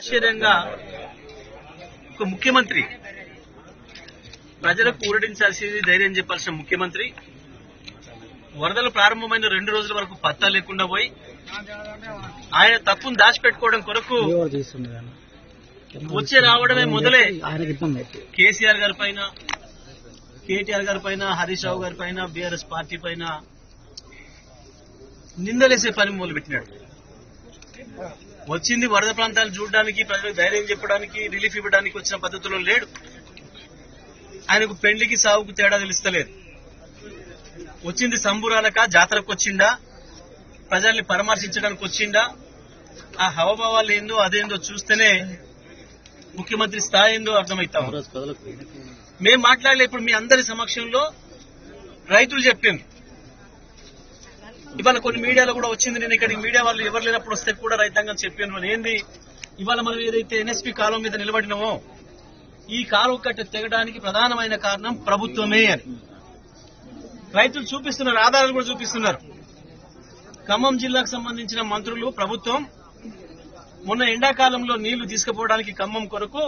ఆశ్చర్యంగా ఒక ముఖ్యమంత్రి ప్రజలకు ఊరడించాల్సింది ధైర్యం చెప్పాల్సిన ముఖ్యమంత్రి వరదలు ప్రారంభమైన 2 రోజుల వరకు పత్తా లేకుండా పోయి ఆయన తప్పును దాచిపెట్టుకోవడం కొరకు వచ్చి రావడమే మొదలే కేసీఆర్ గారి పైన, కేటీఆర్ గారి పైన, హరీష్ రావు గారి పైన, బీఆర్ఎస్ పార్టీ పైన నిందలేసే పని మొదలుపెట్టినాడు. వచ్చింది వరద ప్రాంతాలు చూడడానికి, ప్రజలకు ధైర్యం చెప్పడానికి, రిలీఫ్ ఇవ్వడానికి వచ్చిన పద్ధతిలో లేడు. ఆయనకు పెళ్లికి సాగుకు తేడా తెలుస్తలేదు. వచ్చింది సంబురాలక జాతరకు వచ్చిండా, ప్రజల్ని పరామర్శించడానికి వచ్చిండా, ఆ హవభావాలు ఏందో అదేందో చూస్తేనే ముఖ్యమంత్రి స్థాయి ఏందో అర్థమవుతాం. మేం మాట్లాడలే. ఇప్పుడు మీ అందరి సమక్షంలో రైతులు చెప్పింది. ఇవాళ కొన్ని మీడియాలో కూడా వచ్చింది. నేను ఇక్కడికి మీడియా వాళ్ళు ఎవరు లేనప్పుడు వస్తే కూడా రైతాంగం చెప్పాను. ఏంది ఇవాళ మనం ఏదైతే ఎన్ఎస్పీ కాలువ మీద నిలబడినామో ఈ కాలువ కట్ట తెగడానికి ప్రధానమైన కారణం ప్రభుత్వమే అని రైతులు చూపిస్తున్నారు, ఆధారాలు కూడా చూపిస్తున్నారు. ఖమ్మం జిల్లాకు సంబంధించిన మంత్రులు, ప్రభుత్వం మొన్న ఎండాకాలంలో నీళ్లు తీసుకుపోవడానికి ఖమ్మం కొరకు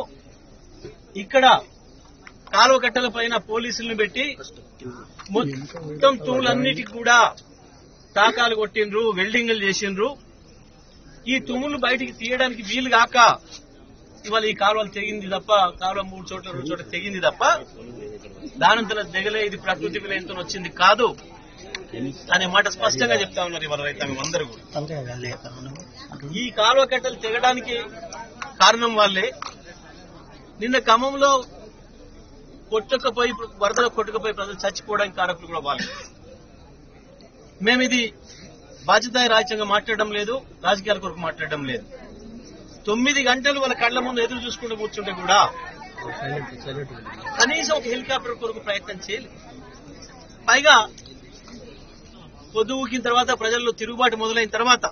ఇక్కడ కాలువ కట్టల పైన పోలీసులను పెట్టి మొత్తం తూములన్నిటికీ కూడా టాకాలు కొట్టిండ్రు, వెల్డింగ్లు చేసిండ్రు. ఈ తుమ్ములు బయటికి తీయడానికి వీలు కాక ఇవాళ ఈ కాలువలు తెగింది తప్ప, కాలువ 3 చోట్ల 2 చోట్ల తెగింది తప్ప దానంతర దిగలే, ఇది ప్రకృతి విలయంతో వచ్చింది కాదు అనే మాట స్పష్టంగా చెప్తా ఉన్నారు ఇవాళ రైతాంగం అందరూ కూడా. ఈ కాలువ కట్టలు తెగడానికి కారణం వాళ్ళే. నిన్న ఖమ్మంలో కొట్టుకపోయి, వరదలో కొట్టుకుపోయి ప్రజలు చచ్చిపోవడానికి కారకులు కూడా వాళ్ళే. మేము ఇది బాధ్యతాయి రాజ్యాంగంగా మాట్లాడడం లేదు, రాజకీయాల కొరకు మాట్లాడడం లేదు. 9 గంటలు వాళ్ళ కళ్ల ముందు ఎదురు చూసుకుంటూ కూర్చుంటే కూడా కనీసం ఒక హెలికాప్టర్ కొరకు ప్రయత్నం చేయలేదు. పైగా పొద్దుకిన తర్వాత ప్రజల్లో తిరుగుబాటు మొదలైన తర్వాత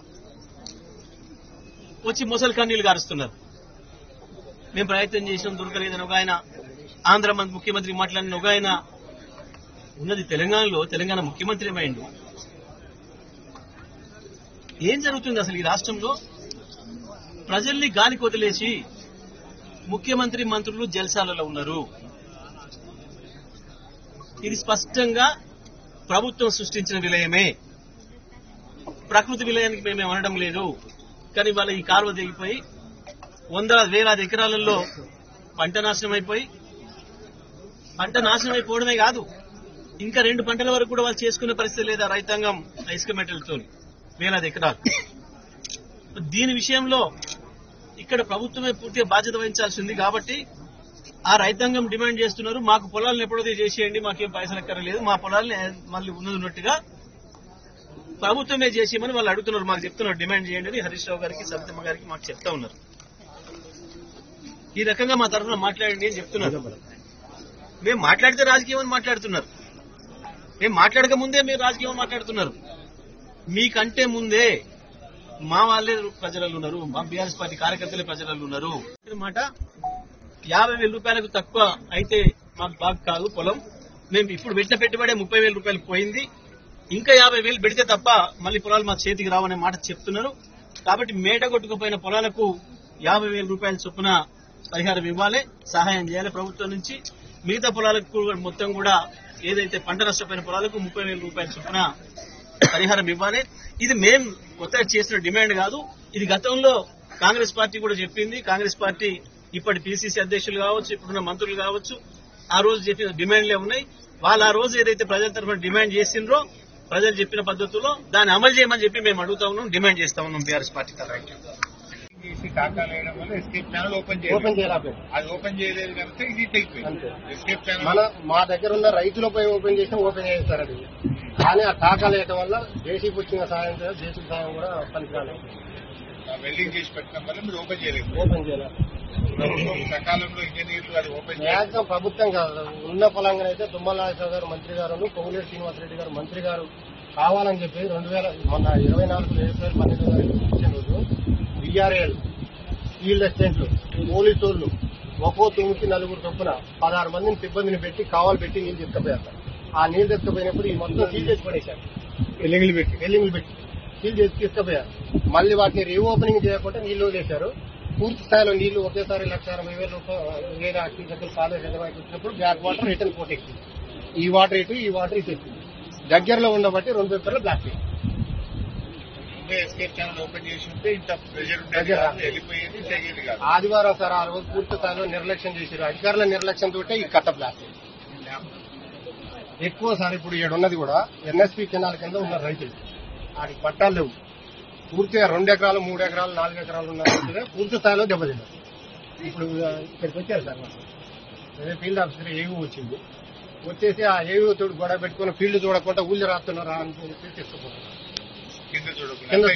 వచ్చి ముసలి కన్నీళ్లు గారుస్తున్నారు. మేము ప్రయత్నం చేసినాం, దొరకలేదని ఒక ఆయన, ఆంధ్ర ముఖ్యమంత్రి మాట్లాడిన ఒక ఆయన, ఉన్నది తెలంగాణలో, తెలంగాణ ముఖ్యమంత్రి ఏమైండు. ఏం జరుగుతుంది అసలు ఈ రాష్ట్రంలో? ప్రజల్ని గాలికి వదిలేసి ముఖ్యమంత్రి, మంత్రులు జల్సాలలో ఉన్నారు. ఇది స్పష్టంగా ప్రభుత్వం సృష్టించిన విలయమే. ప్రకృతి విలయానికి మేమేం అనడం లేదు. కానీ వాళ్ళ ఈ కాలువ తెగిపోయి వేలాది ఎకరాలలో పంట నాశనం అయిపోయి, పంట నాశనం అయిపోవడమే కాదు, ఇంకా 2 పంటల వరకు కూడా వాళ్ళు చేసుకునే పరిస్థితి లేదా రైతాంగం ఇసుక మెటల్తో వేలాది ఎకరాలు. దీని విషయంలో ఇక్కడ ప్రభుత్వమే పూర్తిగా బాధ్యత వహించాల్సి ఉంది. కాబట్టి ఆ రైతాంగం డిమాండ్ చేస్తున్నారు, మాకు పొలాలను ఎప్పుడైతే చేసేయండి, మాకేం పైసలు ఎక్కర్లేదు, మా పొలాలని మళ్ళీ ఉన్నట్టుగా ప్రభుత్వమే చేసేయమని వాళ్ళు అడుగుతున్నారు. మాకు చెప్తున్నారు డిమాండ్ చేయండి అని హరీష్ రావు గారికి, సబితమ్మ గారికి మాకు చెప్తా ఉన్నారు. ఈ రకంగా మా తరఫున మాట్లాడండి అని చెప్తున్నారు. మేము మాట్లాడితే రాజకీయం అని మాట్లాడుతున్నారు. మేము మాట్లాడక ముందే మీరు రాజకీయం మాట్లాడుతున్నారు. మీకంటే ముందే మా వాళ్ళే ప్రజలలో ఉన్నారు, మా బీఆర్ఎస్ పార్టీ కార్యకర్తలే ప్రజలలో ఉన్నారు. మాట 50,000 రూపాయలకు తక్కువ అయితే మాకు బాగా కాదు పొలం. మేము ఇప్పుడు పెట్టిన పెట్టుబడే 30,000 రూపాయలు పోయింది. ఇంకా 50,000 పెడితే తప్ప మళ్ళీ పొలాలు మా చేతికి రావనే మాట చెప్తున్నారు. కాబట్టి మేట కొట్టుకుపోయిన పొలాలకు 50,000 రూపాయల చొప్పున పరిహారం ఇవ్వాలి, సహాయం చేయాలి ప్రభుత్వం నుంచి. మిగతా పొలాలకు మొత్తం కూడా ఏదైతే పంట నష్టపోయిన పొలాలకు 30,000 రూపాయల చొప్పున పరిహారం ఇవ్వాలి. ఇది మేం కొత్తగా చేసిన డిమాండ్ కాదు. ఇది గతంలో కాంగ్రెస్ పార్టీ కూడా చెప్పింది. కాంగ్రెస్ పార్టీ ఇప్పటి పిసిసి అధ్యక్షులు కావచ్చు, ఇప్పుడున్న మంత్రులు కావచ్చు, ఆ రోజు చెప్పిన డిమాండ్లే ఉన్నాయి. వాళ్ళు ఆ రోజు ఏదైతే ప్రజల తరఫున డిమాండ్ చేసిండ్రో, ప్రజలు చెప్పిన పద్ధతుల్లో దాన్ని అమలు చేయమని చెప్పి మేము అడుగుతా ఉన్నాం, డిమాండ్ చేస్తా ఉన్నాం బీఆర్ఎస్ పార్టీ తరఫున. టాకాలు వేయడం వల్ల ఎస్కేప్ ఛానల్ ఓపెన్ చేయలేదు. అది ఓపెన్ చేయలేదు కనుక ఇది తెగిపోయింది. ఎస్కేప్ ఛానల్ మా దగ్గర ఉన్న రైతులపై ఓపెన్ చేస్తారు. అది కానీ ఆ టాకాలు వేయడం వల్ల జేసీబీ వచ్చిన సాయం, జేసీబీ సాయం కూడా పనికిరాలేదు. వెల్డింగ్ చేసి పెట్టడం వల్ల మీరు ఓపెన్ చేయలేదు. ప్రభుత్వం సకాలంలో ఇంజనీర్లు అది ఓపెన్ మ్యాక్సిమం ప్రభుత్వం కాదు, ఉన్న పొలంగా అయితే తుమ్మల నాగేశ్వర గారు మంత్రి గారు, పొంగులేటి శ్రీనివాసరెడ్డి గారు మంత్రి గారు కావాలని చెప్పి మొన్న 24 ఏప్రిల్ 12 ఇచ్చిన రోజు విఆర్ఏలు, ఫీల్డ్ అసిస్టెంట్లు, పోలీసు వాళ్ళు ఒక్కో తుమ్మికి 4 చొప్పున 16 మందిని సిబ్బందిని పెట్టి కావాలి పెట్టి నీళ్లు తీసుకుపోయారు. ఆ నీళ్లు తీసుకుపోయినప్పుడు ఈ మొత్తం సీల్ చేసి పడేశారు. వెల్లింగ్లు పెట్టి సీల్ చేసి తీసుకుపోయారు. మళ్ళీ వాటిని రీఓపెనింగ్ చేయకుండా నీళ్లు వదిలేశారు. పూర్తి స్థాయిలో నీళ్లు ఒకేసారి 1,60,000 క్యూసెక్కులు కాలేజ్ ఎదవాకి వచ్చినప్పుడు బ్యాక్ వాటర్ రిటర్న్ పోటీ ఎక్కింది. ఈ వాటర్ ఇటు ఈ వాటర్ ఇటు ఎక్కింది. దగ్గరలో ఉండబట్టి 2 ఎకరాలు బ్లాక్ చేసింది. ఎస్కేప్ ఛానల్ ఓపెన్ చేసి ఉంటే ఇంత ప్రెషర్ వెళ్ళిపోయేది తెగేది కాదు. ఆదివారం సార్ ఆ రోజు పూర్తి స్థాయిలో నిర్లక్ష్యం చేశారు. అధికారుల నిర్లక్ష్యం తోటే ఈ కట్ట బ్లాక్ ఎక్కువ సార్. ఇప్పుడు ఉన్నది కూడా ఎన్ఎస్పీ కెనాల్ కింద ఉన్న రైతులు వాటికి పట్టాలు లేవు. పూర్తిగా 2 ఎకరాలు 3 ఎకరాలు 4 ఎకరాలు ఉన్న రైతులే పూర్తి స్థాయిలో దెబ్బతిన్నారు. ఇప్పుడు ఇక్కడికి వచ్చారు సార్ మాకు ఫీల్డ్ ఆఫీసర్ ఏవీ వచ్చింది. వచ్చేసి ఆ ఏవీ తోడు గొడవ పెట్టుకుని ఫీల్డ్ చూడకుండా ఊళ్ళు రాస్తున్నారా అని తీసుకుపోతున్నారు. కింద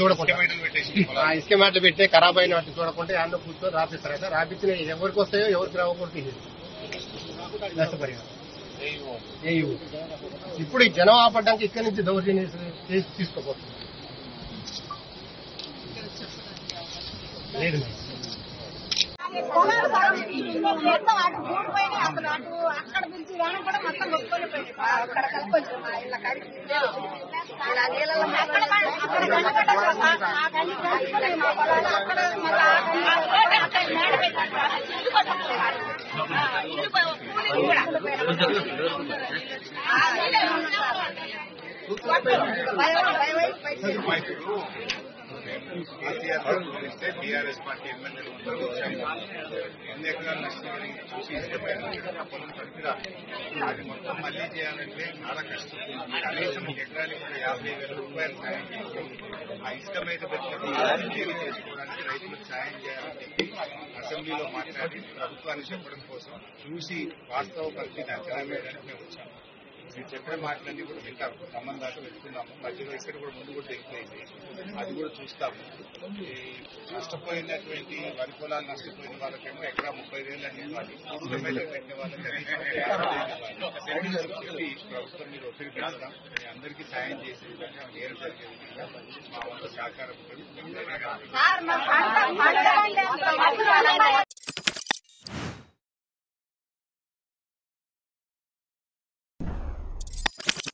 చూడకుండా ఇసుక మ్యాట్లు పెట్టే ఖరాబ్ అయిన వాటిని చూడకుండా యాన్న కూర్చొని రాపిస్తారు కదా. రాపించిన ఎవరికి వస్తాయో ఎవరికి రావకూడదు తీసేది నష్టపరిహారం. ఇప్పుడు ఈ జనం ఆపడానికి ఇక్కడి నుంచి దౌర్జన్యం చేసి తీసుకోపోతుంది. లేదు అక్కడ పిలిచి కూడా మొత్తం కొట్టుకొని అక్కడ కలిపొచ్చు ఇలా కడిగి ఇలా నీళ్ళలో ఇస్తే టీఆర్ఎస్ పార్టీ ఎమ్మెల్యేలు అందరూ ఎన్ని ఎకరాలు నష్టం చూసి అది మొత్తం మళ్లీ చేయాలంటే చాలా కష్టం. కనీసం ఎకరానికి 50,000 రూపాయలు సాయం చేసి ఆ ఇసుక మీద పెట్టిన చేసుకోవడానికి రైతులకు సాయం చేయాలని చెప్పి అసెంబ్లీలో మాట్లాడి ప్రభుత్వాన్ని చెప్పడం కోసం చూసి వాస్తవ పరిస్థితి అంచనా వేయడానికి మేము వచ్చాము. మీరు చెప్పిన మాటలన్నీ కూడా వింటాము. ఖమ్మం దాకా వెళ్తున్నాము. మధ్యలో ఇక్కడ కూడా ముందు కూడా తెలిపోయింది. అది కూడా చూస్తాము. నష్టపోయినటువంటి వరి పొలాలు నష్టపోయిన వాళ్ళకేమో ఎకరా 30,000 అని ఇవ్వాలి. పెట్టిన వాళ్ళకి చెప్పి ప్రభుత్వం మీరు ఒత్తిడి పెడతాం. మీ అందరికీ సాయం చేసే విధంగా నేరు జరిగే విధంగా మా వంతు సహకారం